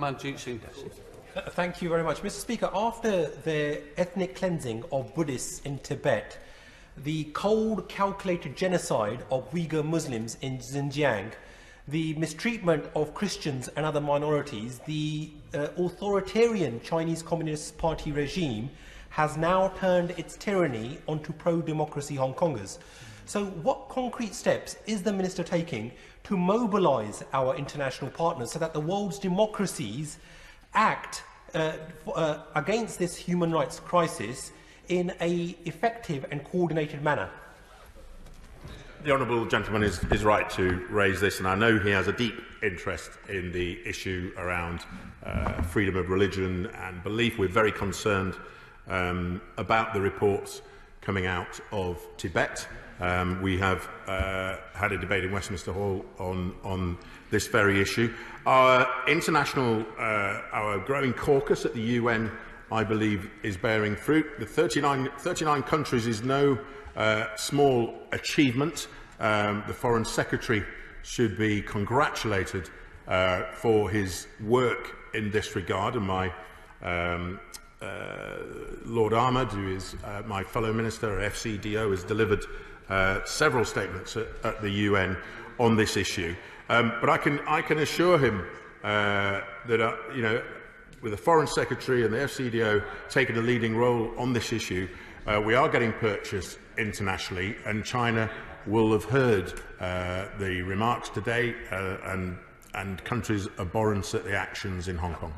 Tanmanjeet Singh Dhesi. Thank you very much. Mr. Speaker, after the ethnic cleansing of Buddhists in Tibet, the cold, calculated genocide of Uyghur Muslims in Xinjiang, the mistreatment of Christians and other minorities, the authoritarian Chinese Communist Party regime has now turned its tyranny onto pro-democracy Hong Kongers. So what concrete steps is the Minister taking to mobilise our international partners so that the world's democracies act against this human rights crisis in an effective and coordinated manner? The honourable gentleman is right to raise this, and I know he has a deep interest in the issue around freedom of religion and belief. We're very concerned about the reports coming out of Tibet. We have had a debate in Westminster Hall on this very issue. Our growing caucus at the UN, I believe, is bearing fruit. The 39 countries is no small achievement. The Foreign Secretary should be congratulated for his work in this regard, and my Lord Ahmad, who is my fellow minister at FCDO, has delivered several statements at the UN on this issue. But I can assure him that with the Foreign Secretary and the FCDO taking a leading role on this issue, we are getting purchase internationally, and China will have heard the remarks today and countries' abhorrence at the actions in Hong Kong.